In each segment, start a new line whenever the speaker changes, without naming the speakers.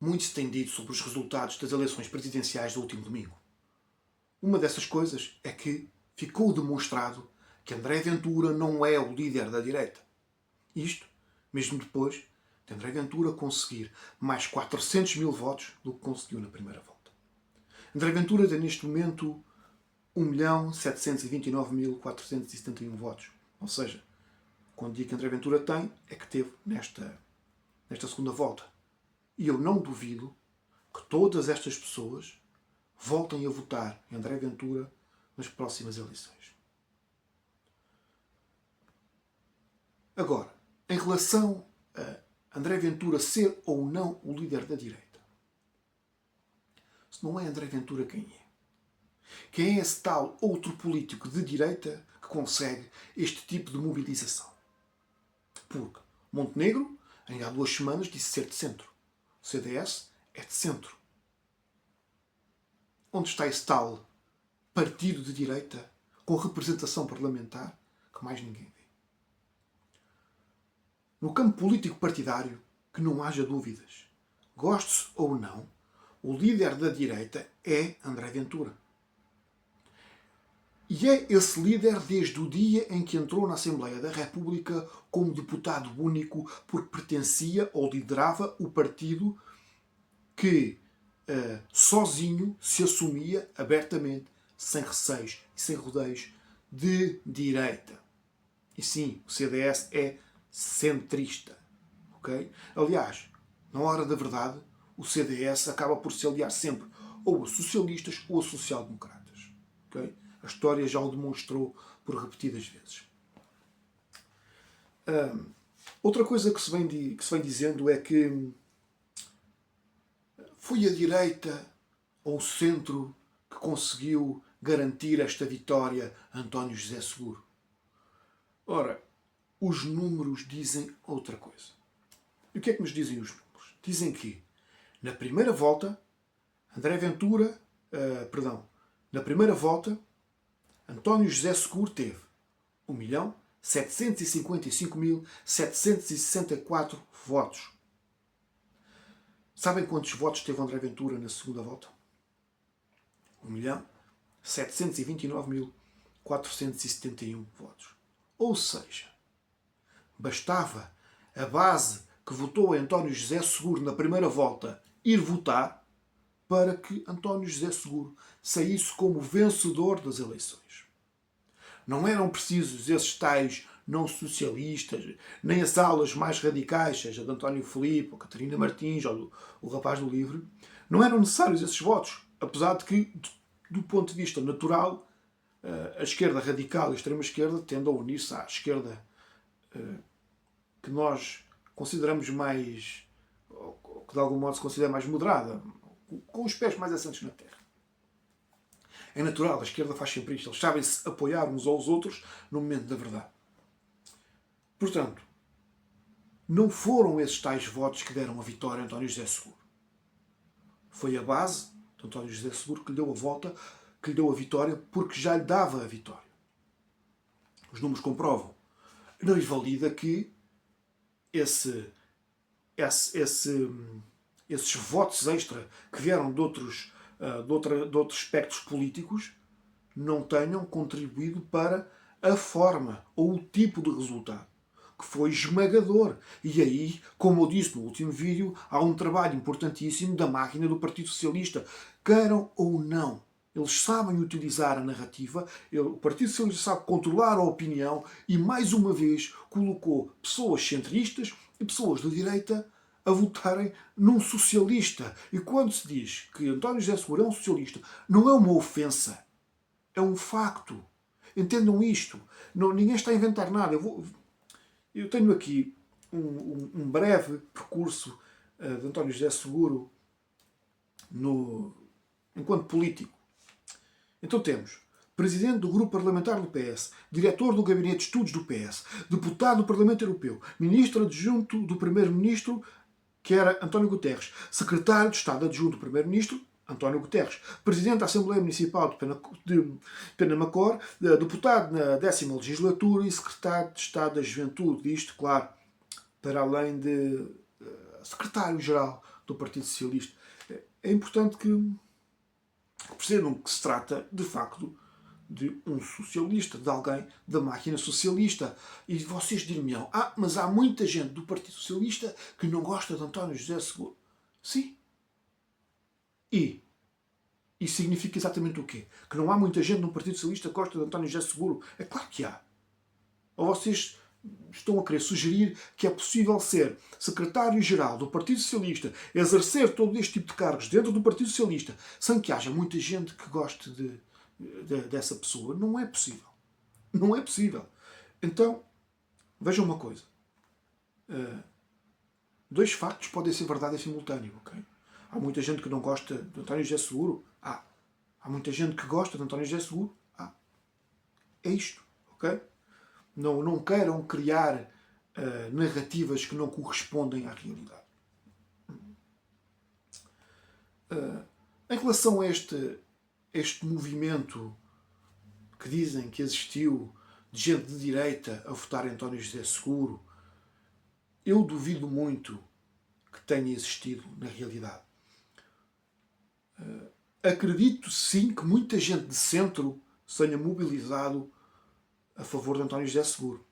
Muito se tem dito sobre os resultados das eleições presidenciais do último domingo. Uma dessas coisas é que ficou demonstrado que André Ventura não é o líder da direita. Isto, mesmo depois de André Ventura conseguir mais 400 mil votos do que conseguiu na primeira volta. André Ventura tem neste momento 1.729.471 votos. Ou seja, quando digo que André Ventura tem, é que teve nesta segunda volta. E eu não duvido que todas estas pessoas voltem a votar em André Ventura nas próximas eleições. Agora, em relação a André Ventura ser ou não o líder da direita, se não é André Ventura, quem é? Quem é esse tal outro político de direita que consegue este tipo de mobilização? Porque Montenegro, ainda há 2 semanas, disse ser de centro. O CDS é de centro. Onde está esse tal partido de direita com representação parlamentar que mais ninguém vê? No campo político partidário, que não haja dúvidas. Goste-se ou não, o líder da direita é André Ventura. E é esse líder desde o dia em que entrou na Assembleia da República como deputado único, porque pertencia ou liderava o partido que sozinho se assumia abertamente, sem receios e sem rodeios, de direita. E sim, o CDS é centrista. Okay? Aliás, na hora da verdade, o CDS acaba por se aliar sempre ou a socialistas ou a social-democratas. Okay? A história já o demonstrou por repetidas vezes. Outra coisa que se vem dizendo é que foi a direita ou o centro que conseguiu garantir esta vitória a António José Seguro. Ora, os números dizem outra coisa. E o que é que nos dizem os números? Dizem que na primeira volta, na primeira volta, António José Seguro teve 1.755.764 votos. Sabem quantos votos teve André Ventura na segunda volta? 1.729.471 votos. Ou seja, bastava a base que votou em António José Seguro na primeira volta ir votar para que António José Seguro saísse como vencedor das eleições. Não eram precisos esses tais não socialistas, nem as alas mais radicais, seja de António Filipe, ou Catarina Martins, ou o rapaz do Livre. Não eram necessários esses votos, apesar de que, do ponto de vista natural, a esquerda radical e a extrema-esquerda tendem a unir-se à esquerda que nós consideramos mais, ou que de algum modo se considera mais moderada, com os pés mais assentos na terra. É natural, a esquerda faz sempre isto. Eles sabem-se apoiar uns aos outros no momento da verdade. Portanto, não foram esses tais votos que deram a vitória a António José Seguro. Foi a base de António José Seguro que lhe deu a volta, que lhe deu a vitória, porque já lhe dava a vitória. Os números comprovam. Não invalida que esses votos extra que vieram de outros espectros políticos não tenham contribuído para a forma ou o tipo de resultado, que foi esmagador. E aí, como eu disse no último vídeo, há um trabalho importantíssimo da máquina do Partido Socialista. Queiram ou não, eles sabem utilizar a narrativa, o Partido Socialista sabe controlar a opinião e, mais uma vez, colocou pessoas centristas e pessoas de direita a votarem num socialista. E quando se diz que António José Seguro é um socialista, não é uma ofensa. É um facto. Entendam isto. Ninguém está a inventar nada. Eu tenho aqui um breve percurso de António José Seguro enquanto político. Então temos presidente do grupo parlamentar do PS, diretor do gabinete de estudos do PS, deputado do Parlamento Europeu, ministro adjunto do primeiro-ministro, que era António Guterres, secretário de Estado adjunto do primeiro-ministro, António Guterres, presidente da Assembleia Municipal de Penamacor, deputado na 10ª legislatura e secretário de Estado da Juventude. Isto, claro, para além de secretário-geral do Partido Socialista. É importante que percebam que se trata, de facto, de um socialista, de alguém da máquina socialista. E vocês dir-me-ão, mas há muita gente do Partido Socialista que não gosta de António José Seguro. Sim. E isso significa exatamente o quê? Que não há muita gente no Partido Socialista que gosta de António José Seguro? É claro que há. Ou vocês estão a querer sugerir que é possível ser secretário-geral do Partido Socialista, exercer todo este tipo de cargos dentro do Partido Socialista, sem que haja muita gente que goste dessa pessoa? Não é possível. Não é possível. Então, vejam uma coisa. Dois factos podem ser verdade em simultâneo, ok? Há muita gente que não gosta de António José Seguro? Há muita gente que gosta de António José Seguro? É isto, ok? Não queiram criar narrativas que não correspondem à realidade. Em relação a este movimento que dizem que existiu de gente de direita a votar em António José Seguro, eu duvido muito que tenha existido na realidade. Acredito sim que muita gente de centro se tenha mobilizado a favor de António José Seguro.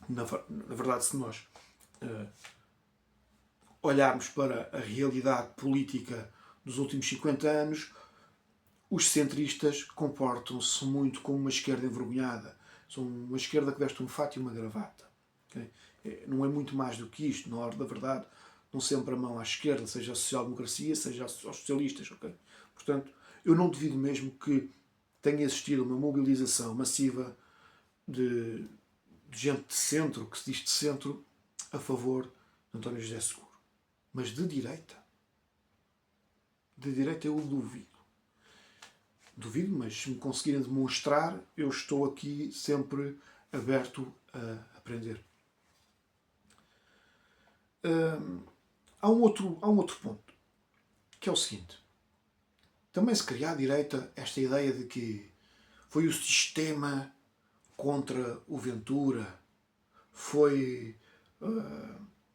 Na verdade, se nós olharmos para a realidade política dos últimos 50 anos, os centristas comportam-se muito como uma esquerda envergonhada. São uma esquerda que veste um fato e uma gravata. Okay? Não é muito mais do que isto. Na hora da verdade, não sempre a mão à esquerda, seja a social-democracia, seja aos socialistas. Okay? Portanto, eu não duvido mesmo que tenha existido uma mobilização massiva de gente de centro, que se diz de centro, a favor de António José Seguro. Mas de direita eu duvido. Duvido, mas se me conseguirem demonstrar, eu estou aqui sempre aberto a aprender. Há um outro ponto, que é o seguinte. Também se cria à direita esta ideia de que foi o sistema contra o Ventura,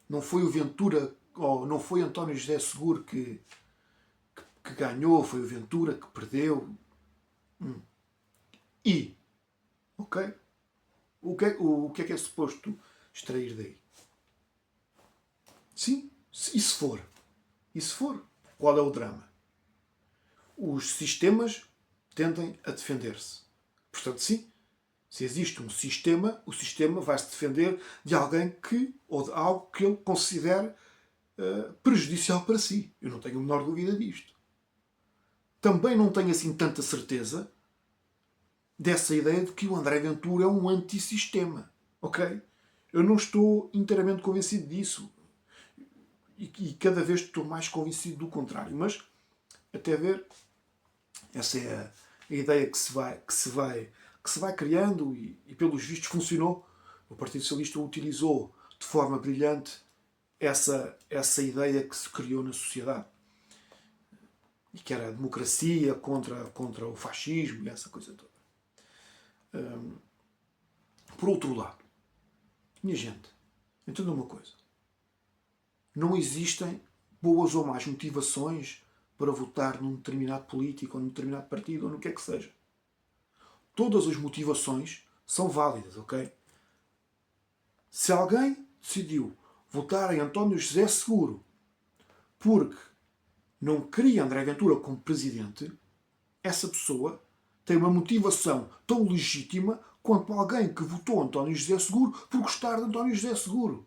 não foi o Ventura, ou não foi António José Seguro que ganhou, foi o Ventura que perdeu. E, ok? O que é suposto extrair daí? Sim, e se for? E se for? Qual é o drama? Os sistemas tendem a defender-se. Portanto, sim, se existe um sistema, o sistema vai se defender de alguém ou de algo que ele considere prejudicial para si. Eu não tenho a menor dúvida disto. Também não tenho assim tanta certeza dessa ideia de que o André Ventura é um antissistema. Ok? Eu não estou inteiramente convencido disso. E cada vez estou mais convencido do contrário. Mas, até ver, essa é a ideia que se vai criando e pelos vistos funcionou. O Partido Socialista utilizou de forma brilhante essa ideia que se criou na sociedade. E que era a democracia contra o fascismo e essa coisa toda. Por outro lado, minha gente, entenda uma coisa. Não existem boas ou más motivações para votar num determinado político ou num determinado partido ou no que é que seja. Todas as motivações são válidas, ok? Se alguém decidiu votar em António José Seguro porque não queria André Ventura como presidente, essa pessoa tem uma motivação tão legítima quanto alguém que votou António José Seguro por gostar de António José Seguro.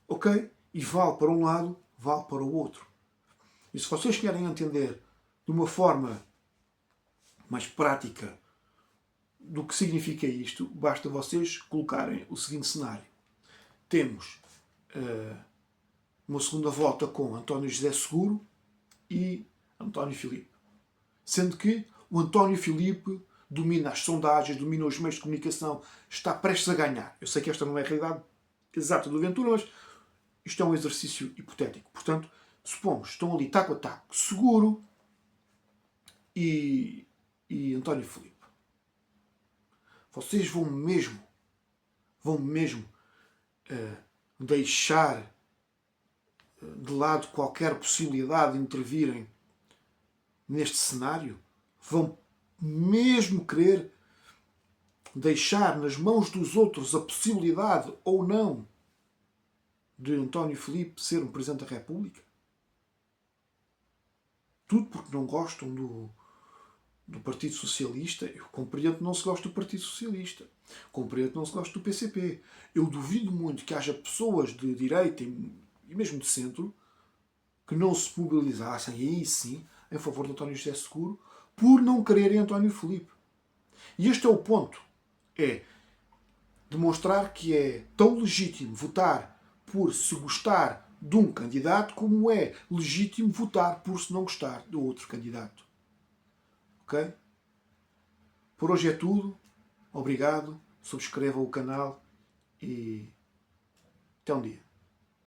Ok? E vale para um lado, vale para o outro. E se vocês querem entender de uma forma mais prática do que significa isto, basta vocês colocarem o seguinte cenário. Temos uma segunda volta com António José Seguro e António Filipe. Sendo que o António Filipe domina as sondagens, domina os meios de comunicação, está prestes a ganhar. Eu sei que esta não é a realidade exata do Ventura, mas isto é um exercício hipotético. Portanto, supomos, estão ali taco a taco, Seguro e António Filipe. Vocês vão mesmo deixar de lado qualquer possibilidade de intervirem neste cenário? Vão mesmo querer deixar nas mãos dos outros a possibilidade ou não de António Filipe ser um Presidente da República? Tudo porque não gostam do Partido Socialista. Eu compreendo que não se gosta do Partido Socialista. Compreendo que não se gosta do PCP. Eu duvido muito que haja pessoas de direita e mesmo de centro que não se mobilizassem, aí sim, em favor de António José Seguro, por não quererem António Filipe. E este é o ponto. É demonstrar que é tão legítimo votar por se gostar de um candidato como é legítimo votar por se não gostar do outro candidato. Ok? Por hoje é tudo. Obrigado. Subscrevam o canal e até um dia.